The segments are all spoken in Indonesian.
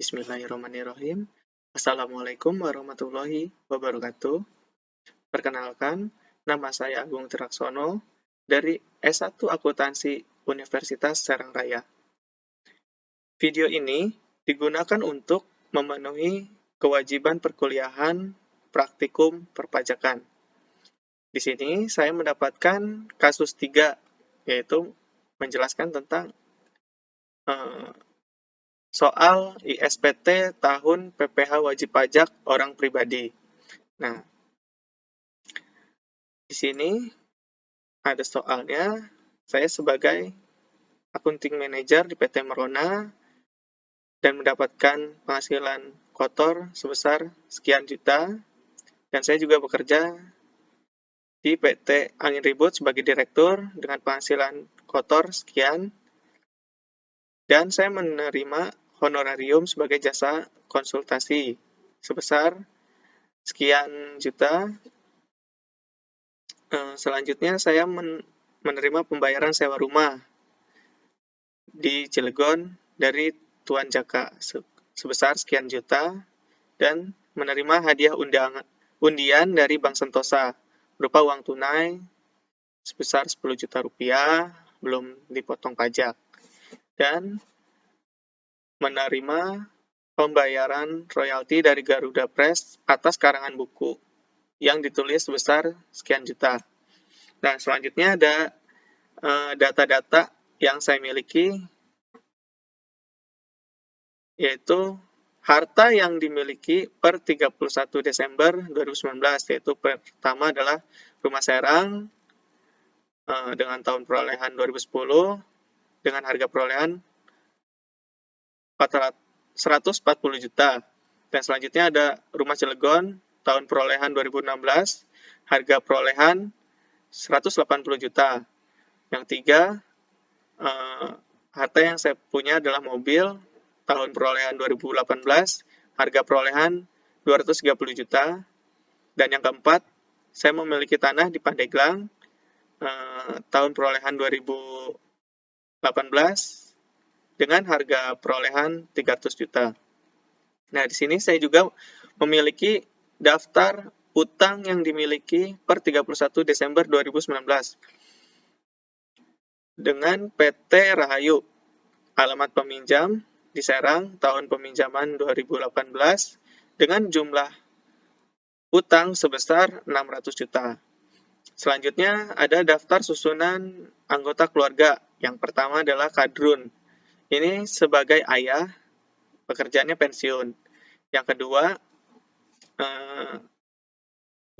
Bismillahirrahmanirrahim. Assalamualaikum warahmatullahi wabarakatuh. Perkenalkan, nama saya Agung Traksono dari S1 Akuntansi Universitas Serang Raya. Video ini digunakan untuk memenuhi kewajiban perkuliahan praktikum perpajakan. Di sini saya mendapatkan kasus 3, yaitu menjelaskan tentang soal ISPT tahun PPh wajib pajak orang pribadi. Nah, di sini ada soalnya. Saya sebagai accounting manager di PT Merona dan mendapatkan penghasilan kotor sebesar sekian juta, dan saya juga bekerja di PT Angin Ribut sebagai direktur dengan penghasilan kotor sekian, dan saya menerima honorarium sebagai jasa konsultasi sebesar sekian juta. Selanjutnya saya menerima pembayaran sewa rumah di Cilegon dari Tuan Jaka sebesar sekian juta, dan menerima hadiah undian dari Bank Sentosa berupa uang tunai sebesar 10 juta rupiah belum dipotong pajak, dan menerima pembayaran royalti dari Garuda Press atas karangan buku yang ditulis sebesar sekian juta. Nah, selanjutnya ada data-data yang saya miliki, yaitu harta yang dimiliki per 31 Desember 2019, yaitu pertama adalah rumah Serang dengan tahun perolehan 2010 dengan harga perolehan 140 juta. Dan selanjutnya ada rumah Cilegon tahun perolehan 2016, harga perolehan 180 juta. Yang tiga, harta yang saya punya adalah mobil tahun perolehan 2018, harga perolehan 230 juta. Dan yang keempat, saya memiliki tanah di Pandeglang tahun perolehan 2018 dengan harga perolehan 300 juta. Nah, di sini saya juga memiliki daftar utang yang dimiliki per 31 Desember 2019 dengan PT Rahayu. Alamat peminjam di Serang tahun peminjaman 2018 dengan jumlah utang sebesar 600 juta. Selanjutnya ada daftar susunan anggota keluarga. Yang pertama adalah Kadrun. Ini sebagai ayah, pekerjaannya pensiun. Yang kedua,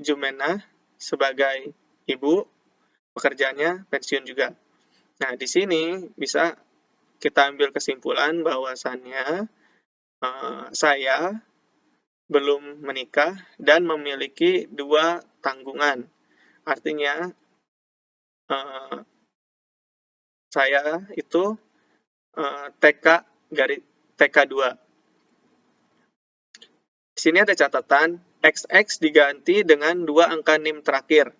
Jumenah sebagai ibu, pekerjaannya pensiun juga. Nah, di sini bisa kita ambil kesimpulan bahwasannya saya belum menikah dan memiliki 2 tanggungan. Artinya, saya itu TK2. Di sini ada catatan, XX diganti dengan 2 angka NIM terakhir.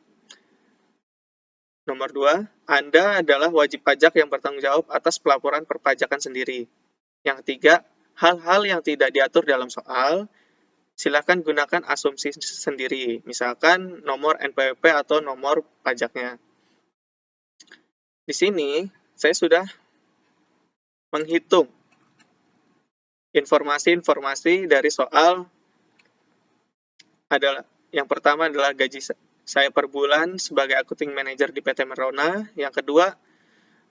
Nomor 2, Anda adalah wajib pajak yang bertanggung jawab atas pelaporan perpajakan sendiri. Yang ketiga, hal-hal yang tidak diatur dalam soal, silakan gunakan asumsi sendiri, misalkan nomor NPWP atau nomor pajaknya. Di sini, saya sudah menghitung informasi-informasi dari soal. Yang pertama adalah gaji saya per bulan sebagai accounting manager di PT Merona. Yang kedua,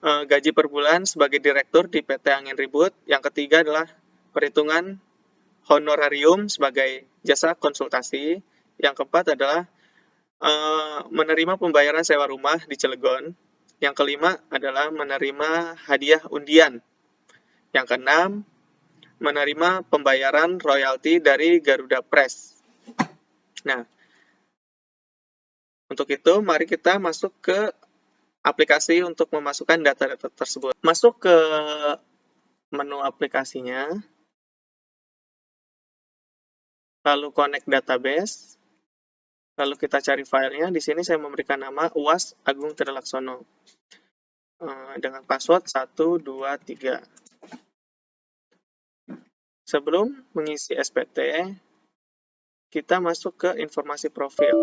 gaji per bulan sebagai direktur di PT Angin Ribut. Yang ketiga adalah perhitungan honorarium sebagai jasa konsultasi. Yang keempat adalah menerima pembayaran sewa rumah di Cilegon. Yang kelima adalah menerima hadiah undian. Yang keenam, menerima pembayaran royalti dari Garuda Press. Nah, untuk itu mari kita masuk ke aplikasi untuk memasukkan data-data tersebut. Masuk ke menu aplikasinya, lalu connect database, lalu kita cari filenya. Di sini saya memberikan nama UAS Agung Trilaksono dengan password 123. Sebelum mengisi SPT, kita masuk ke informasi profil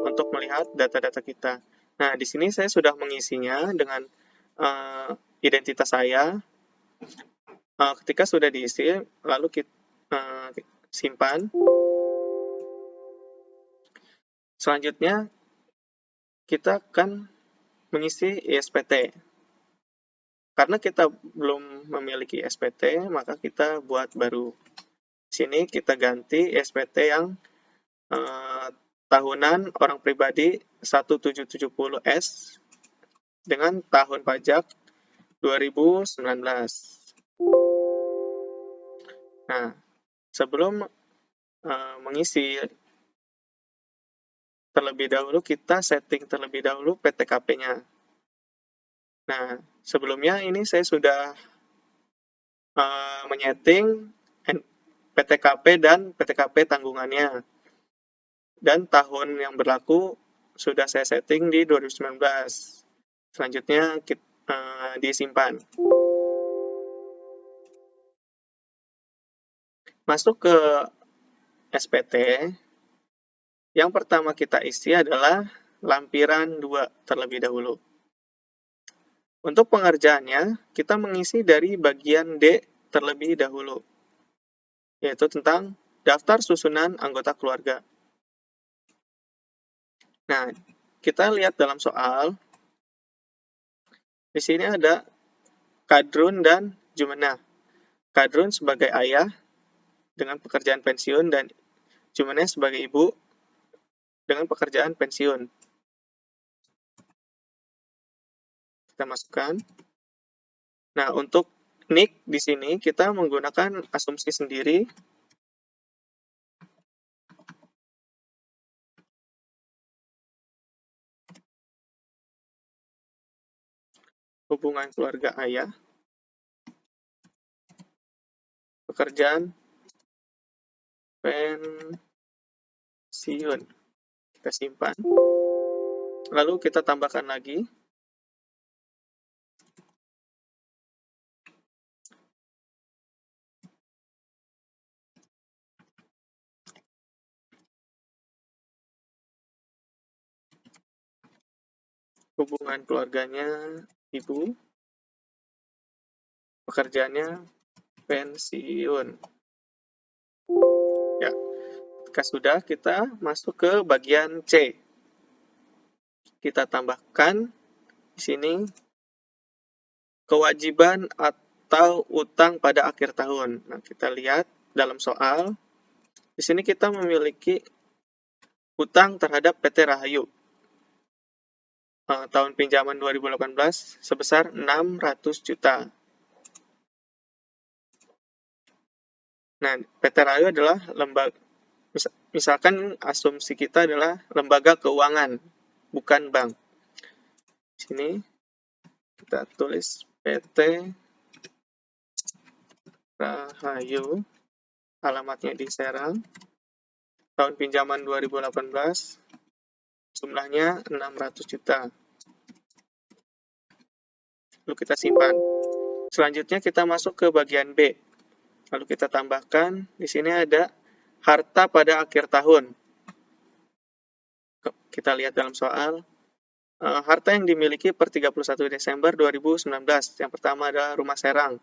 untuk melihat data-data kita. Nah, di sini saya sudah mengisinya dengan identitas saya. Ketika sudah diisi, lalu kita simpan. Selanjutnya, kita akan mengisi ISPT. Karena kita belum memiliki SPT, maka kita buat baru. Sini kita ganti SPT yang tahunan orang pribadi 1770S dengan tahun pajak 2019. Nah, sebelum mengisi terlebih dahulu, kita setting terlebih dahulu PTKP-nya. Nah, sebelumnya ini saya sudah menyeting PTKP dan PTKP tanggungannya. Dan tahun yang berlaku sudah saya setting di 2019. Selanjutnya disimpan. Masuk ke SPT, yang pertama kita isi adalah lampiran 2 terlebih dahulu. Untuk pengerjaannya, kita mengisi dari bagian D terlebih dahulu, yaitu tentang daftar susunan anggota keluarga. Nah, kita lihat dalam soal, di sini ada Kadrun dan Jumenah. Kadrun sebagai ayah dengan pekerjaan pensiun dan Jumenah sebagai ibu dengan pekerjaan pensiun. Kita masukkan. Nah, untuk NIK di sini kita menggunakan asumsi sendiri. Hubungan keluarga ayah. Pekerjaan pensiun. Kita simpan. Lalu kita tambahkan lagi. Hubungan keluarganya ibu. Pekerjaannya pensiun. Ya, ketika sudah, kita masuk ke bagian C. Kita tambahkan di sini kewajiban atau utang pada akhir tahun. Nah, kita lihat dalam soal. Di sini kita memiliki utang terhadap PT Rahayu. Tahun pinjaman 2018 sebesar 600 juta. Nah, PT Rahayu adalah lembaga, misalkan asumsi kita adalah lembaga keuangan, bukan bank. Di sini kita tulis PT Rahayu, alamatnya di Serang, tahun pinjaman 2018, jumlahnya 600 juta. Lalu kita simpan. Selanjutnya kita masuk ke bagian B. Lalu kita tambahkan, di sini ada harta pada akhir tahun. Kita lihat dalam soal, harta yang dimiliki per 31 Desember 2019. Yang pertama adalah rumah Serang.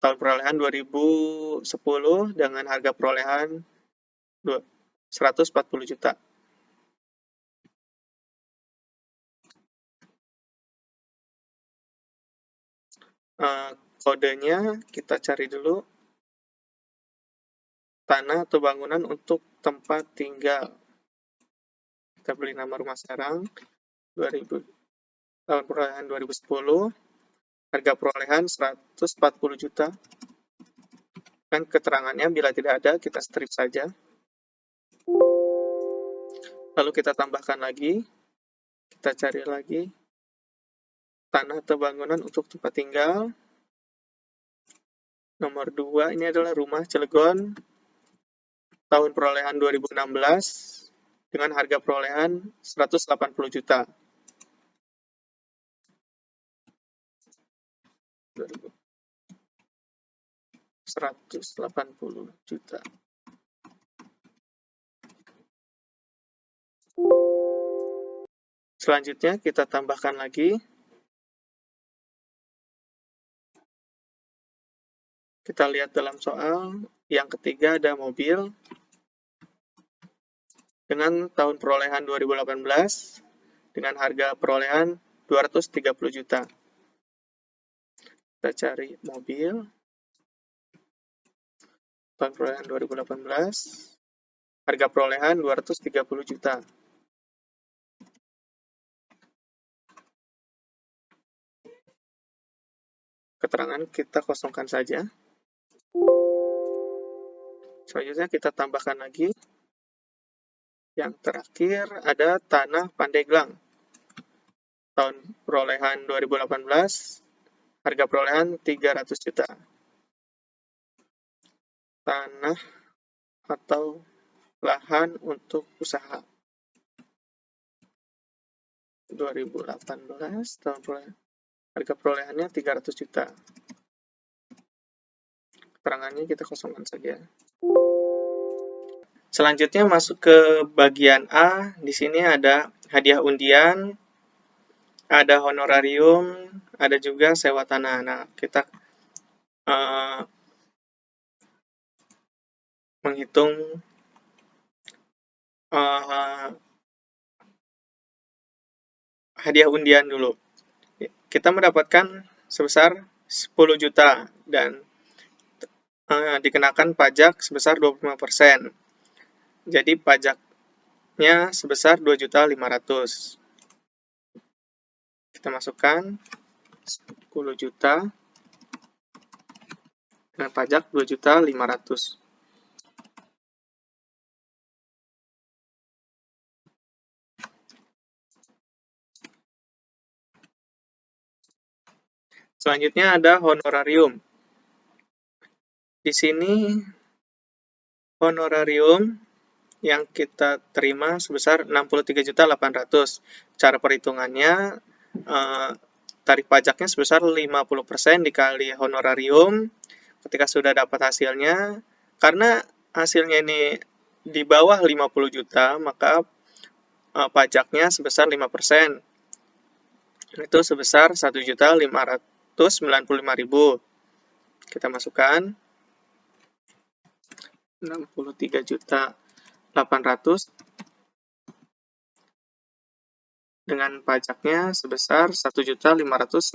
Tahun perolehan 2010 dengan harga perolehan 140 juta. Kodenya kita cari dulu. Tanah atau bangunan untuk tempat tinggal. Kita beli nama rumah Serang 2000, tahun perolehan 2010, harga perolehan 140 juta. Kan keterangannya bila tidak ada, kita strip saja. Lalu kita tambahkan lagi, kita cari lagi tanah atau bangunan untuk tempat tinggal. Nomor 2, ini adalah rumah Cilegon, tahun perolehan 2016, dengan harga perolehan 180 juta. 180 juta. Selanjutnya kita tambahkan lagi. Kita lihat dalam soal yang ketiga ada mobil dengan tahun perolehan 2018 dengan harga perolehan 230 juta. Kita cari mobil tahun perolehan 2018, harga perolehan 230 juta. Keterangan kita kosongkan saja. Selanjutnya kita tambahkan lagi. Yang terakhir ada tanah Pandeglang. Tahun perolehan 2018, harga perolehan 300 juta. Tanah atau lahan untuk usaha. 2018, tahun perolehan, harga perolehannya 300 juta. Keterangannya kita kosongkan saja. Selanjutnya masuk ke bagian A. Di sini ada hadiah undian, ada honorarium, ada juga sewa tanah. Nah, kita menghitung hadiah undian dulu. Kita mendapatkan sebesar 10 juta dan dikenakan pajak sebesar 25%. Jadi pajaknya sebesar 2.500.000. Kita masukkan 10 juta dengan pajak 2.500.000. Selanjutnya ada honorarium. Di sini honorarium yang kita terima sebesar 63.800.000. Cara perhitungannya, tarif pajaknya sebesar 50% dikali honorarium. Ketika sudah dapat hasilnya, karena hasilnya ini di bawah 50 juta, maka pajaknya sebesar 5%. Itu sebesar 1.595.000. Kita masukkan 63.800.000 dengan pajaknya sebesar 1.595.000.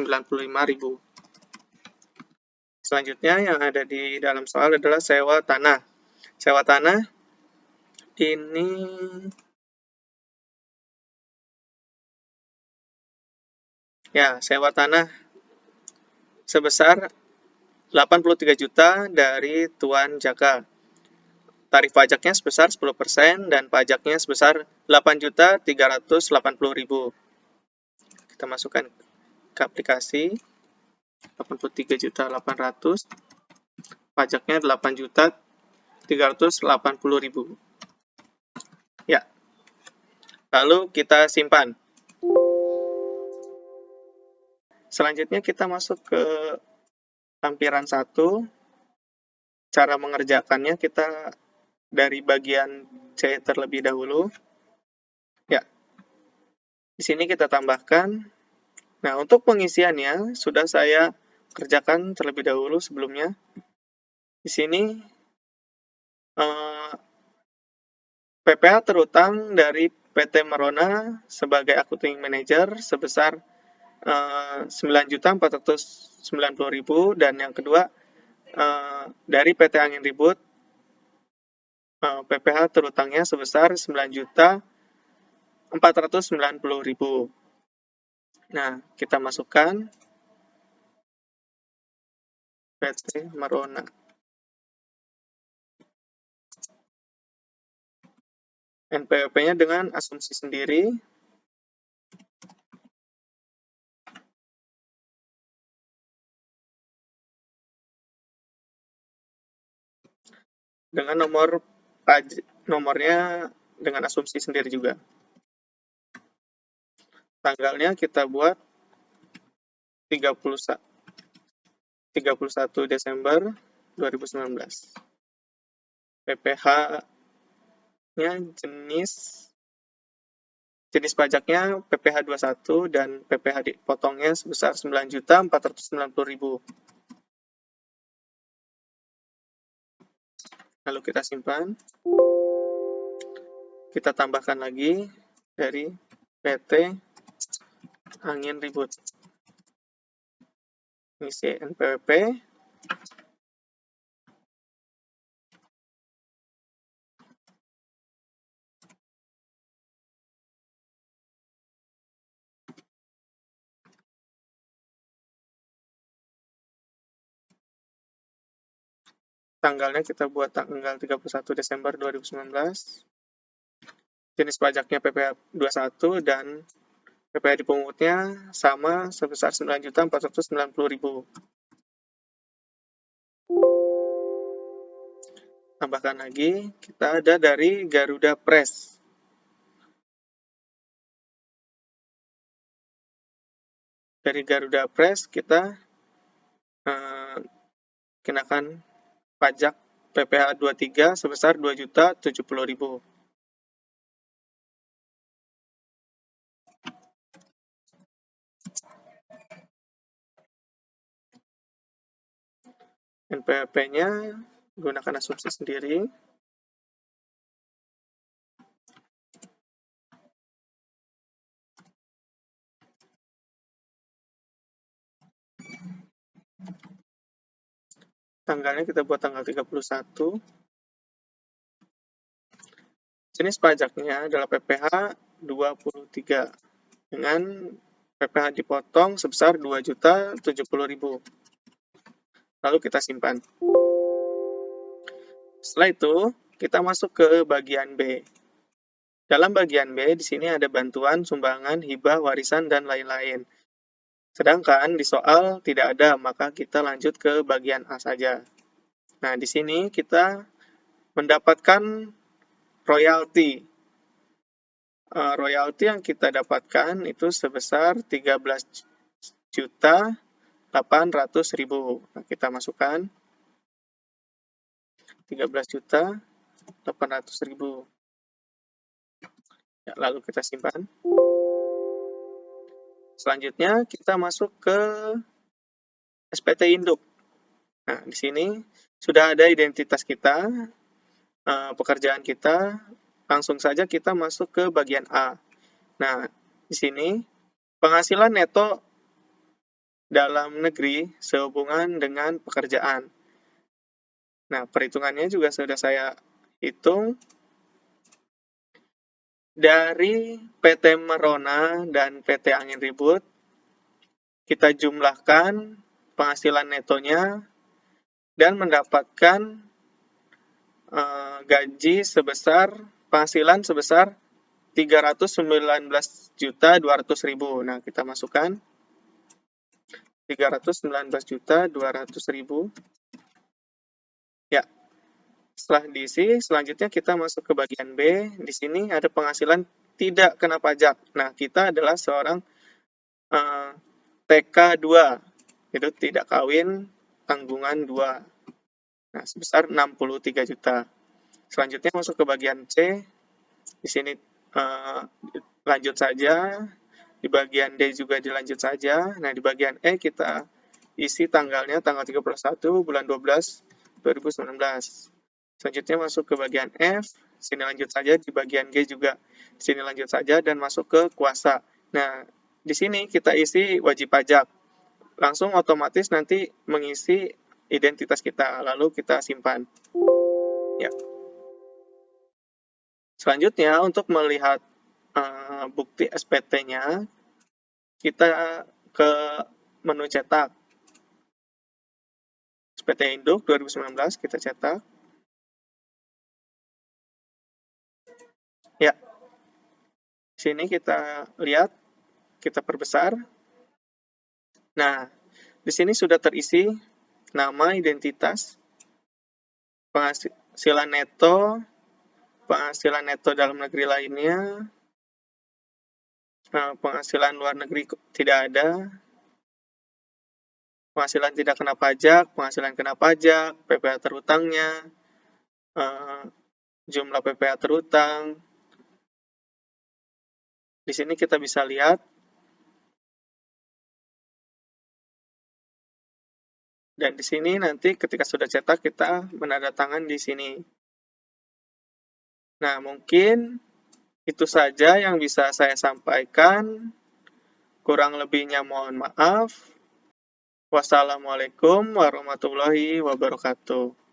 Selanjutnya yang ada di dalam soal adalah sewa tanah. Sewa tanah ini sewa tanah sebesar 83 juta dari Tuan Jaka. Tarif pajaknya sebesar 10% dan pajaknya sebesar 8.380.000. Kita masukkan ke aplikasi 83.800.000, pajaknya 8.380.000. Ya. Lalu kita simpan. Selanjutnya kita masuk ke lampiran 1. Cara mengerjakannya kita dari bagian C terlebih dahulu. Ya. Di sini kita tambahkan. Nah, untuk pengisiannya sudah saya kerjakan terlebih dahulu sebelumnya. Di sini PPh terutang dari PT Merona sebagai accounting manager sebesar 9.490.000, dan yang kedua dari PT Angin Ribut PPh terutangnya sebesar 9.490.000. Nah, kita masukkan PT Merona. NPWP-nya dengan asumsi sendiri. Dengan nomornya dengan asumsi sendiri juga. Tanggalnya kita buat 31 Desember 2019. PPh-nya jenis pajaknya PPh 21 dan PPh dipotongnya sebesar 9.490.000. Lalu kita simpan. Kita tambahkan lagi dari PT Angin Ribut. Isi NPWP. Tanggalnya kita buat tanggal 31 Desember 2019. Jenis pajaknya PPh 21 dan PPh dipungutnya sama sebesar 9.490.000. Tambahkan lagi, kita ada dari Garuda Press. Dari Garuda Press kita kenakan pajak PPh 23 sebesar 2.070.000. NPWP-nya gunakan asumsi sendiri. Tanggalnya kita buat tanggal 31. Jenis pajaknya adalah PPh 23 dengan PPh dipotong sebesar 2.070.000. Lalu kita simpan. Setelah itu, kita masuk ke bagian B. Dalam bagian B, di sini ada bantuan, sumbangan, hibah, warisan, dan lain-lain. Sedangkan di soal tidak ada, maka kita lanjut ke bagian A saja. Nah, di sini kita mendapatkan royalti. Royalti yang kita dapatkan itu sebesar 13.800.000. Nah, kita masukkan 13.800.000. Ya, lalu kita simpan. Selanjutnya kita masuk ke SPT induk. Nah, di sini sudah ada identitas kita, pekerjaan kita. Langsung saja kita masuk ke bagian A. Nah, di sini penghasilan neto dalam negeri sehubungan dengan pekerjaan. Nah, perhitungannya juga sudah saya hitung. Dari PT Merona dan PT Angin Ribut, kita jumlahkan penghasilan netonya dan mendapatkan penghasilan sebesar 319.200.000. Nah, kita masukkan 319.200.000. Ya, setelah diisi, selanjutnya kita masuk ke bagian B. Di sini ada penghasilan tidak kena pajak. Nah, kita adalah seorang TK2, itu tidak kawin tanggungan 2. Nah, sebesar 63 juta. Selanjutnya masuk ke bagian C. Di sini lanjut saja. Di bagian D juga dilanjut saja. Nah, di bagian E kita isi tanggalnya tanggal 31 bulan 12 2019. Selanjutnya masuk ke bagian F. Sini lanjut saja. Di bagian G juga sini lanjut saja dan masuk ke kuasa. Nah, di sini kita isi wajib pajak. Langsung otomatis nanti mengisi identitas kita, lalu kita simpan. Ya. Selanjutnya, untuk melihat bukti SPT-nya, kita ke menu cetak. SPT Induk 2019 kita cetak. Ya. Sini kita lihat, kita perbesar. Nah, di sini sudah terisi nama, identitas, penghasilan neto dalam negeri lainnya, penghasilan luar negeri tidak ada, penghasilan tidak kena pajak, penghasilan kena pajak, PPh terhutangnya, jumlah PPh terhutang. Di sini kita bisa lihat, dan di sini nanti ketika sudah cetak kita menandatangan di sini. Nah, mungkin itu saja yang bisa saya sampaikan. Kurang lebihnya mohon maaf. Wassalamualaikum warahmatullahi wabarakatuh.